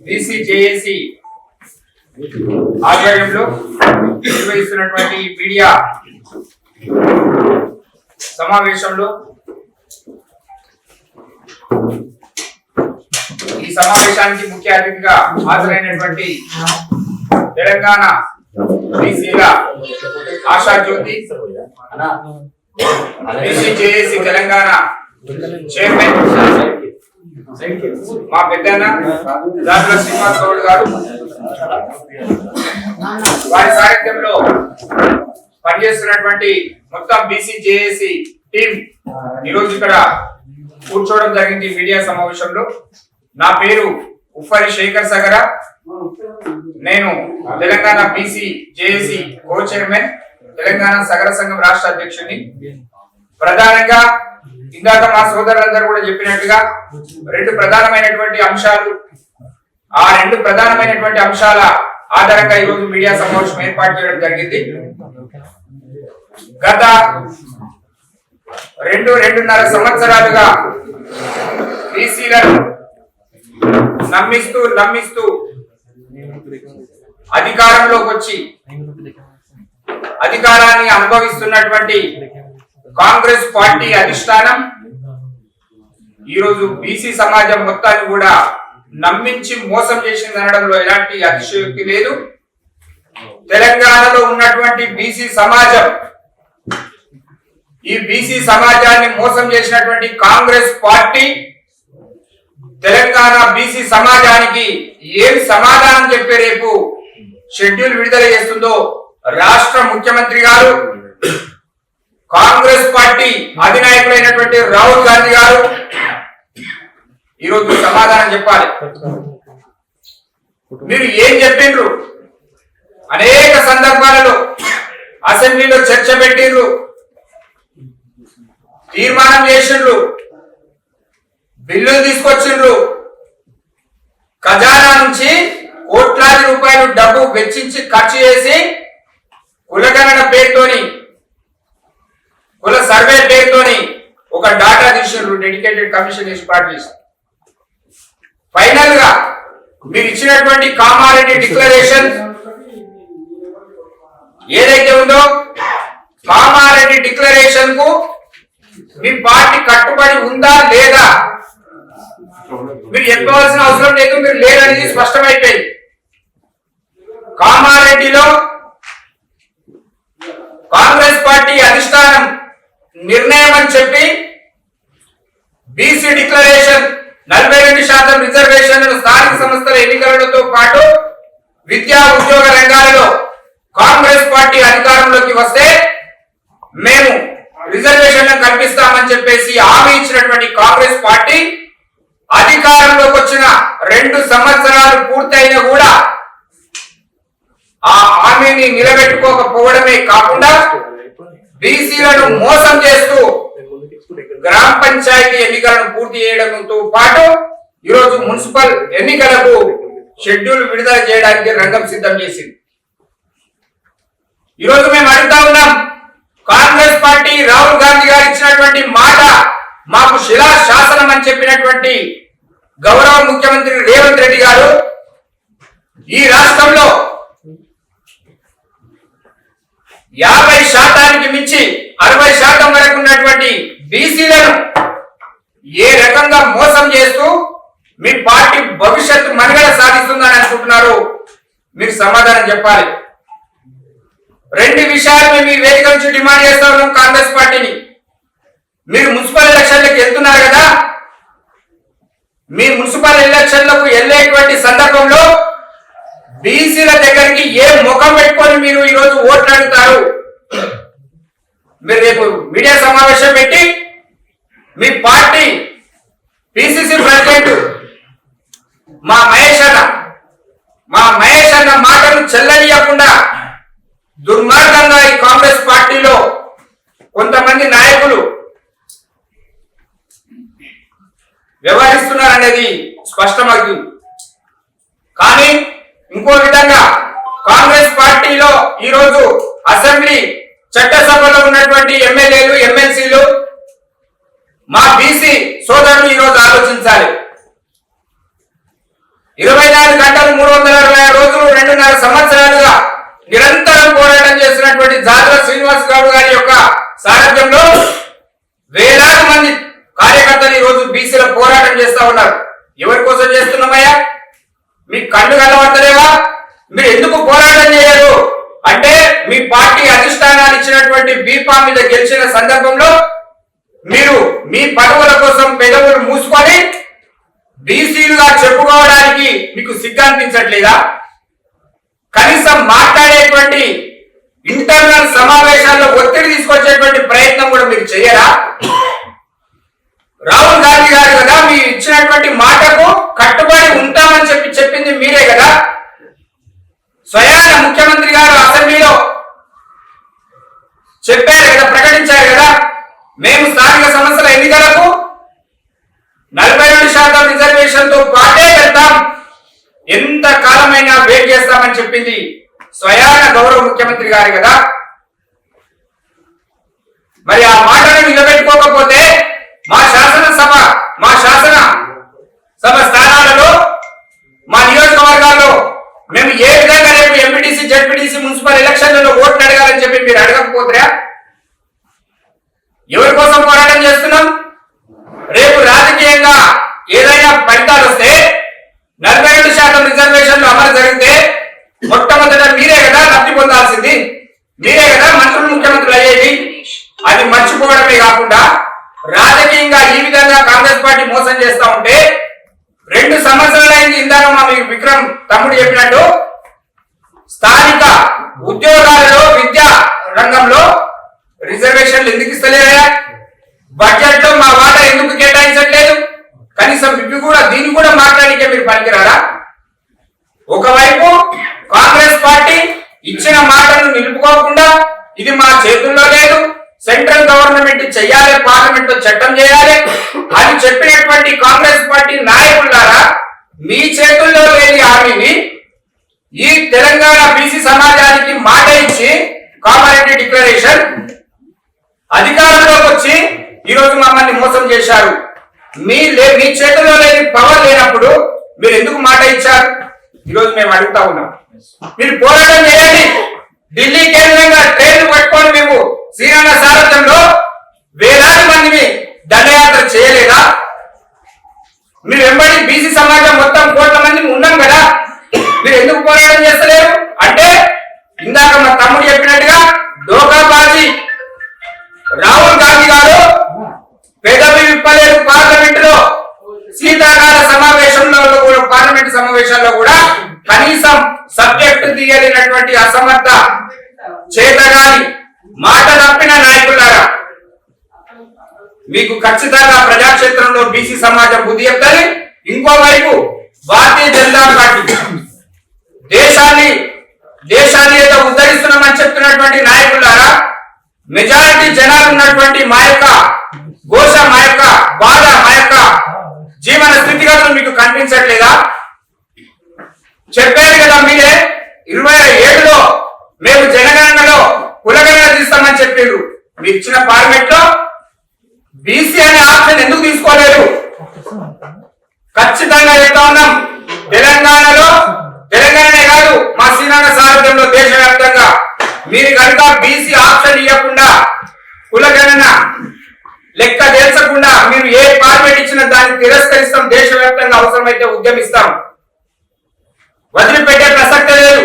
BCJAC ఆధ్వర్యంలో నిర్వహిస్తున్నటువంటి media సమావేశంలో ఈ సమావేశానికి ముఖ్య అతిథిగా హాజరైనటువంటి తెలంగాణ బీసీల ఆశాజ్యోతి బీసీజేఏసీ తెలంగాణ చైర్మన్ మా పెద్దన్న దాట్ల శ్రీనివాస్ గౌడ్ గారు వారి సారథ్యంలో పనిచేస్తున్నటువంటి మొత్తం బీసీజేఏసీ టీం ఈరోజు ఇక్కడ కూర్చోవడం జరిగింది మీడియా సమావేశంలో. నా పేరు ఉప్పరి శేఖర్ సగర, నేను Telangana BCJAC co chairman, Telangana Sagara సంఘం రాష్ట్ర అధ్యక్షుడిని. ప్రధానంగా ఇందాక మా సోదరులందరూ కూడా చెప్పినట్టుగా రెండు ప్రధానమైనటువంటి అంశాలు, ఆ రెండు ప్రధానమైనటువంటి అంశాల ఆధారంగా ఈరోజు మీడియా సమావేశం ఏర్పాటు చేయడం జరిగింది. గత 2-2.5 సంవత్సరాలుగా బీసీలను నమ్మిస్తూ అధికారంలోకి వచ్చి అధికారాన్ని అనుభవిస్తున్నటువంటి కాంగ్రెస్ పార్టీ అధిష్టానం ఈరోజు బీసీ సమాజం మొత్తాన్ని కూడా నమ్మించి మోసం చేసింది అనడంలో ఎలాంటి అతిశయోక్తి లేదు. తెలంగాణలో ఉన్నటువంటి బీసీ సమాజం, ఈ బీసీ సమాజాన్ని మోసం చేసినటువంటి కాంగ్రెస్ పార్టీ తెలంగాణ బీసీ సమాజానికి ఏం సమాధానం చెప్పే రేపు షెడ్యూల్ విడుదల చేస్తుందో రాష్ట్ర ముఖ్యమంత్రి గారు, కాంగ్రెస్ పార్టీ అధినాయకులైనటువంటి రాహుల్ గాంధీ గారు ఈరోజు సమాధానం చెప్పాలి. మీరు ఏం చెప్పిండ్రు? అనేక సందర్భాలలో అసెంబ్లీలో చర్చ పెట్టిండ్రు, తీర్మానం చేసిండ్రు, బిల్లులు తీసుకొచ్చిండ్రు, ఖజానా నుంచి కోట్లాది రూపాయలు డబ్బు వెచ్చించి ఖర్చు చేసి కులగణన పేరుతోని, కుల సర్వే పేరుతోని ఒక డాటా తీసిండ్రు, డెడికేటెడ్ కమిషన్ ఏర్పాటు చేసి. ఫైనల్ గా మీరు ఇచ్చినటువంటి కామారెడ్డి డిక్లరేషన్ ఏదైతే ఉందో, కామారెడ్డి డిక్లరేషన్ కు మీ పార్టీ కట్టుబడి ఉందా లేదా? మీరు చెప్పవలసిన అవసరం లేదు, మీరు లేరనేది స్పష్టమైపోయింది. కామారెడ్డిలో కాంగ్రెస్ పార్టీ అధిష్టానం నిర్ణయం అని చెప్పి బీసీ డిక్లరేషన్ 42% రిజర్వేషన్లను స్థానిక సంస్థల ఎన్నికలతో పాటు విద్యా ఉద్యోగ రంగాలలో కాంగ్రెస్ పార్టీ అధికారంలోకి వస్తే మేము రిజర్వేషన్లను కల్పిస్తామని చెప్పేసి హామీ ఇచ్చినటువంటి కాంగ్రెస్ పార్టీ అధికారంలోకి వచ్చిన 2 సంవత్సరాలు పూర్తయినా కూడా ఆ హామీని నిలబెట్టుకోకపోవడమే కాకుండా బీసీలను మోసం చేస్తూ గ్రామ పంచాయతీ ఎన్నికలను పూర్తి చేయడంతో పాటు ఈరోజు మున్సిపల్ ఎన్నికలకు షెడ్యూల్ విడుదల చేయడానికి రంగం సిద్ధం చేసింది. ఈరోజు మేము అడుగుతా ఉన్నాం, కాంగ్రెస్ పార్టీ రాహుల్ గాంధీ గారు ఇచ్చినటువంటి మాట మాకు శిలా శాసనం అని చెప్పినటువంటి గౌరవ ముఖ్యమంత్రి రేవంత్ రెడ్డి గారు ఈ రాష్ట్రంలో 50% మించి 60% వరకు ఉన్నటువంటి బీసీలను ఏ రకంగా మోసం చేస్తూ మీ పార్టీ భవిష్యత్తు మనుగడ సాధిస్తుందని అనుకుంటున్నారు? మీరు సమాధానం చెప్పాలి. 2 విషయాలు మేము ఈ వేదిక నుంచి డిమాండ్ చేస్తా ఉన్నాం కాంగ్రెస్ పార్టీని. మీరు మున్సిపల్ ఎలక్షన్లకు వెళ్తున్నారు కదా, మీ మున్సిపల్ ఎలక్షన్లకు వెళ్ళేటువంటి సందర్భంలో బీసీల దగ్గరికి ఏ ముఖం పెట్టుకొని మీరు ఈరోజు ఓట్లు అడుగుతారు? మీరు రేపు మీడియా సమావేశం పెట్టి మీ పార్టీ పిసిసి ప్రెసిడెంట్ మా మహేష్ అన్న మాటను చెల్లనియకుండా దుర్మార్గంగా ఈ కాంగ్రెస్ పార్టీలో కొంతమంది నాయకులు వ్యవహరిస్తున్నారనేది స్పష్టమవుతుంది. కానీ ఇంకో విధంగా కాంగ్రెస్ పార్టీలో ఈరోజు అసెంబ్లీ చట్టసభలో ఉన్నటువంటి ఎమ్మెల్యేలు, ఎమ్మెల్సీలు, మా బీసీ సోదరులు ఈరోజు ఆలోచించాలి. 24 గంటలు 360 రోజులు 2.5 సంవత్సరాలుగా నిరంతరం పోరాటం చేస్తున్నటువంటి జాతుల శ్రీనివాస్ గౌడ్ గారి యొక్క సారథ్యంలో వేలాది మంది కార్యకర్తలు ఈ రోజు బీసీల పోరాటం చేస్తా ఉన్నారు. ఎవరి కోసం చేస్తున్నామయ్యా? మీ కళ్ళు కనబడతలేవా? మీరు ఎందుకు పోరాటం చేయరు అంటే మీ పార్టీ అధిష్టానాలు ఇచ్చినటువంటి బీపా మీద గెలిచిన సందర్భంలో మీరు మీ పదవుల కోసం పెదవులు మూసుకొని బీసీలుగా చెప్పుకోవడానికి మీకు సిగ్గు అనిపించట్లేదా? కనీసం మాట్లాడేటువంటి ఇంటర్నల్ సమావేశాల్లో ఒత్తిడి తీసుకొచ్చేటువంటి ప్రయత్నం కూడా మీరు చేయరా? రాహుల్ గాంధీ గారు కదా మీ ఇచ్చినటువంటి మాటకు కట్టుబడి ఉంటామని చెప్పింది మీరే కదా. స్వయాన ముఖ్యమంత్రి గారు అసెంబ్లీలో చెప్పారు కదా, ప్రకటించారు కదా, మేము స్థానిక సంస్థల ఎన్నికలకు 42% రిజర్వేషన్ తో పాటే వెళ్తాం, ఎంత కాలమైనా వెయిట్ చేస్తామని చెప్పింది స్వయాన గౌరవ ముఖ్యమంత్రి గారు కదా. మరి ఆ మాటను నిలబెట్టుకోకపోతే మా శాసన సభ స్థానాలలో మా నియోజకవర్గాల్లో మేము ఏ విధంగా రేపు ఎంపీటీసీ జెడ్పీటీసీ మున్సిపల్ ఎలక్షన్లలో ఓట్లు అడగాలని చెప్పి మీరు అడగకపోతారా? ఎవరి కోసం పోరాటం చేస్తున్నాం? రేపు రాజకీయంగా ఏదైనా ఫలితాలు వస్తే 42% రిజర్వేషన్లు అమలు జరిగితే మొట్టమొదట మీరే కదా లబ్ధి పొందాల్సింది, మీరే కదా మంత్రులు ముఖ్యమంత్రులు అయ్యేది. అది మర్చిపోవడమే కాకుండా రాజకీయంగా ఈ విధంగా కాంగ్రెస్ పార్టీ మోసం చేస్తా ఉంటే 2 సంవత్సరాలైంది. ఇందాక మా విక్రమ్ తమ్ముడు చెప్పినట్టు స్థానిక ఉద్యోగాలలో విద్యా రంగంలో రిజర్వేషన్లు ఎందుకు ఇస్తలేరా? బడ్జెట్ లో మా వాటా ఎందుకు కేటాయించట్లేదు? కనీసం ఇవి కూడా దీన్ని కూడా మాట్లాడికే మీరు పనికిరారా? ఒకవైపు కాంగ్రెస్ పార్టీ ఇచ్చిన మాటను నిలుపుకోకుండా ఇది మా చేతుల్లో లేదు, సెంట్రల్ గవర్నమెంట్ చెయ్యాలి, పార్లమెంట్ లో చట్టం చేయాలి అని చెప్పినటువంటి కాంగ్రెస్ పార్టీ నాయకులారా, మీ చేతుల్లో లేని హామీని ఈ తెలంగాణ బీసీ సమాజానికి మాట ఇచ్చి కామన్ డిక్లరేషన్ అధికారంలోకి వచ్చి ఈ రోజు మమ్మల్ని మోసం చేశారు. మీ చేతుల్లో లేని పవర్ లేనప్పుడు మీరు ఎందుకు మాట ఇచ్చారు? ఈరోజు మేము అడుగుతా ఉన్నాం, మీరు పోరాటం చేయండి. ఢిల్లీ కేంద్రంగా ట్రైన్లు పట్టుకొని మేము శ్రీరంగ సారథ్యంలో వేలాది మందిని దండయాత్ర చేయలేదా? మీరు వెంబడి బీసీ సమాజం మొత్తం కోట్ల మంది ఉన్నాం కదా, మీరు ఎందుకు పోరాటం చేస్తలేరు? అంటే ఇందాక మా తమ్ముడు చెప్పినట్టుగా దోకాబాజీ రాహుల్ గాంధీ గారు పెదవి విప్పలేదు. పార్లమెంట్ లో శీతాకాల సమావేశంలో కూడా, పార్లమెంట్ సమావేశాల్లో కూడా కనీసం సబ్జెక్టు తీయలేనటువంటి అసమర్థ చేతగాని మాట తప్పిన నాయకులారా, మీకు ఖచ్చితంగా ప్రజాక్షేత్రంలో బీసీ సమాజం బుద్ధి చెప్తారు. ఇంకోవైపు భారతీయ జనతా పార్టీ దేశాన్ని ఏదో ఉద్ధరిస్తున్నామని చెప్తున్నటువంటి నాయకులారా, మెజారిటీ జనాలు ఉన్నటువంటి మా యొక్క ఘోష, మా యొక్క బాధ, మా యొక్క జీవన స్థితిగతులు మీకు కనిపించట్లేదా? చెప్పారు కదా మీరే 27లో మేము జనగణనలో కులగణన తీస్తామని చెప్పారు. మీరు ఇచ్చిన ఫార్మెట్ లో బీసీ అనే ఆప్షన్ ఎందుకు తీసుకోలేదు? ఖచ్చితంగా చెప్తా ఉన్నాం, తెలంగాణనే కాదు మా శ్రీరంగ సారథ్యంలో దేశవ్యాప్తంగా మీరు కనుక బీసీ ఆప్షన్ ఇవ్వకుండా, కులగణన లెక్క తెల్చకుండా మీరు ఏ ఫార్మేట్ ఇచ్చినా దాన్ని తిరస్కరిస్తాం. దేశవ్యాప్తంగా అవసరమైతే ఉద్యమిస్తాం, వదిలిపెట్టే ప్రసక్తే లేదు.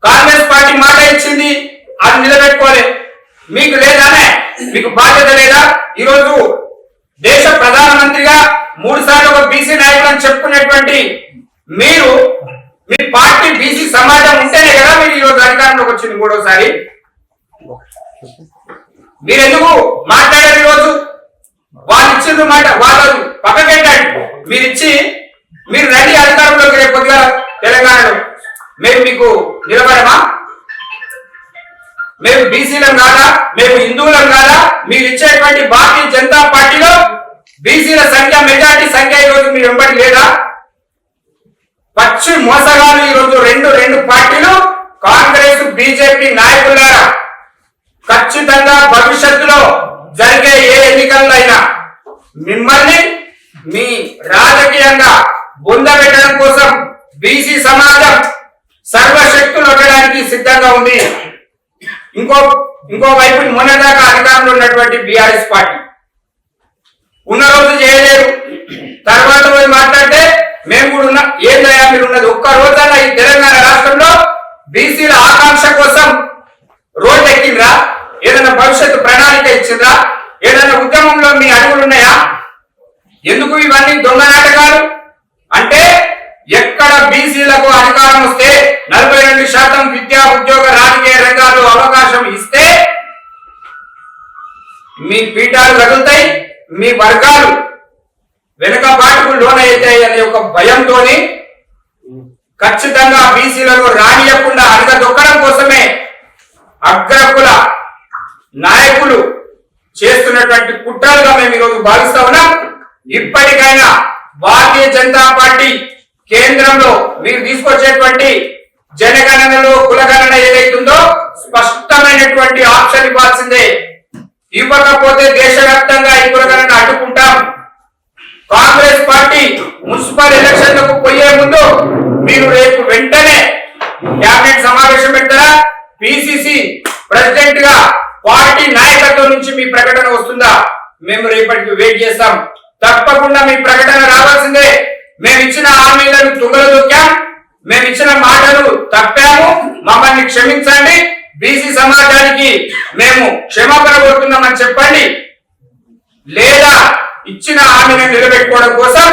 కాంగ్రెస్ పార్టీ మాట ఇచ్చింది, అది నిలబెట్టుకోవాలి. మీకు లేదానే, మీకు బాధ్యత లేదా? ఈరోజు దేశ ప్రధానమంత్రిగా 3 సార్లు ఒక బీసీ నాయకులను చెప్పుకునేటువంటి మీరు, మీ పార్టీ బీసీ సమాజం ఉంటేనే కదా మీరు ఈరోజు అధికారంలోకి వచ్చింది 3వ సారి. మీరు ఎందుకు మాట్లాడారు? ఈరోజు వాళ్ళు ఇచ్చిన మాట వాళ్ళు పక్కకెట్టాడు. మీరు రండి అధికారంలోకి రేపు కొద్దిగా తెలంగాణలో. మేము మీకు నిలబడమా? మేము బీసీలం కాదా? మేము హిందువులం కాదా? మీరు ఇచ్చేటువంటి భారతీయ జనతా పార్టీలో బీసీల సంఖ్య, మెజార్టీ సంఖ్య ఈరోజు మీరు వెంబడి లేదా? పచ్చి మోసగాలు ఈరోజు రెండు పార్టీలు, కాంగ్రెస్ బీజేపీ నాయకులారా, ఖచ్చితంగా భవిష్యత్తులో జరిగే ఏ ఎన్నికల్లో అయినా మిమ్మల్ని మీ రాజకీయంగా పొందబెట్టడం కోసం బీసీ సమాజం సర్వశక్తులు ఒక్కడానికి సిద్ధంగా ఉంది. ఇంకో వైపు మొన్నదాకా అధికారంలో ఉన్నటువంటి బీఆర్ఎస్ పార్టీ ఉన్న రోజు చేయలేరు, తర్వాత పోయి మాట్లాడితే మేము కూడా ఉన్నాం. ఏందయ్యా మీరు ఉన్నది? ఒక్క రోజైనా ఈ తెలంగాణ రాష్ట్రంలో బీసీల ఆకాంక్ష కోసం రోడ్డు ఎక్కిండ్రా? ఏదైనా భవిష్యత్తు ప్రణాళిక ఇచ్చిండ్రా? ఏదైనా ఉద్యమంలో మీ అడుగులు ఉన్నాయా? ఎందుకు ఇవన్నీ దొంగ నాటకాలు? అంటే ఎక్కడ బీసీలకు అధికారం వస్తే 42% విద్యా ఉద్యోగ రాజకీయ రంగాల్లో అవకాశం ఇస్తే మీ పీఠాలు కదులుతాయి, మీ వర్గాలు వెనుకబాటుకు లోనవుతాయి అనే ఒక భయంతోని ఖచ్చితంగా బీసీలను రానియకుండా అడగదొక్కడం కోసమే అగ్రకుల నాయకులు చేస్తున్నటువంటి కుట్రలుగా మేము ఈరోజు భావిస్తా ఉన్నాం. ఇప్పటికైనా భారతీయ జనతా పార్టీ కేంద్రంలో మీరు తీసుకొచ్చేటువంటి జనగణనలో కులగణన ఏదైతుందో స్పష్టమైనటువంటి ఆప్షన్ ఇవ్వాల్సిందే. ఇవ్వకపోతే దేశవ్యాప్తంగా ఈ కులగణన అడ్డుకుంటాం. కాంగ్రెస్ పార్టీ మున్సిపల్ ఎలక్షన్లకు పోయే ముందు మీరు రేపు వెంటనే క్యాబినెట్ సమావేశం పెట్టారా? పిసిసి ప్రెసిడెంట్ గా పార్టీ నాయకత్వం నుంచి మీ ప్రకటన వస్తుందా? మేము రేపటికి వెయిట్ చేస్తాం. తప్పకుండా మీ ప్రకటన రావాల్సిందే. మేము ఇచ్చిన హామీలను తుంగలు దొక్కాం, మేము ఇచ్చిన మాటలు తప్పాము, మమ్మల్ని క్షమించండి, బీసీ సమాజానికి మేము క్షమాపణ కోరుతున్నామని చెప్పండి. లేదా ఇచ్చిన హామీని నిలబెట్టుకోవడం కోసం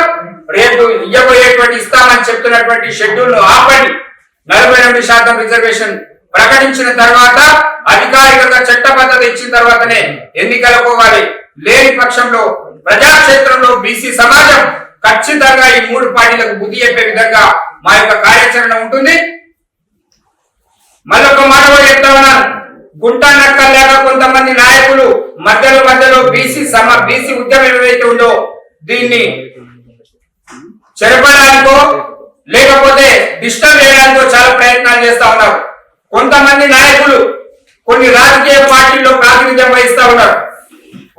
రేపు ఇవ్వబోయేటువంటి ఇస్తామని చెప్తున్నటువంటి షెడ్యూల్ ను ఆపండి. 42% రిజర్వేషన్ ప్రకటించిన తర్వాత అధికారికంగా చట్టబద్ధత ఇచ్చిన తర్వాతనే ఎన్నికలు పోవాలి. లేని పక్షంలో ప్రజాక్షేత్రంలో బీసీ సమాజం ఖచ్చితంగా ఈ 3 పార్టీలకు బుద్ధి చెప్పే విధంగా మా యొక్క కార్యాచరణ ఉంటుంది. మరొక మాట కూడా చెప్తా ఉన్నాను. గుంట నక్కలేక కొంతమంది నాయకులు మధ్యలో బీసీ ఉద్యమం ఏదైతే ఉందో దీన్ని చెరపడానికో లేకపోతే డిస్టర్బ్ చేయడానికో చాలా ప్రయత్నాలు చేస్తా ఉన్నారు. కొంతమంది నాయకులు కొన్ని రాజకీయ పార్టీల్లో ప్రాతినిధ్యం వహిస్తా ఉన్నారు.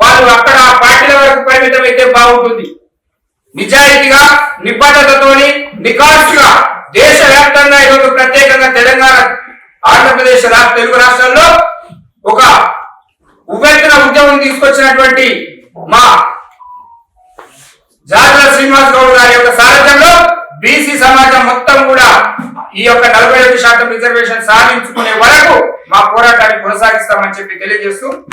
వాళ్ళు అక్కడ ఆ పార్టీల వరకు పరిమితం అయితే బాగుంటుంది. నిజాయితీగా నిబద్ధతతోని నికార్సుగా దేశవ్యాప్తంగా ఈరోజు ప్రత్యేకంగా తెలంగాణ ఆంధ్రప్రదేశ్ తెలుగు రాష్ట్రాల్లో ఒక ఉవ్వెత్తున ఉద్యమం తీసుకొచ్చినటువంటి మా జార్ల శ్రీనివాస్ గౌడ్ గారి యొక్క సారథ్యంలో బీసీ సమాజం మొత్తం కూడా ఈ యొక్క 42% రిజర్వేషన్ సాధించుకునే వరకు మా పోరాటాన్ని కొనసాగిస్తామని చెప్పి తెలియజేస్తూ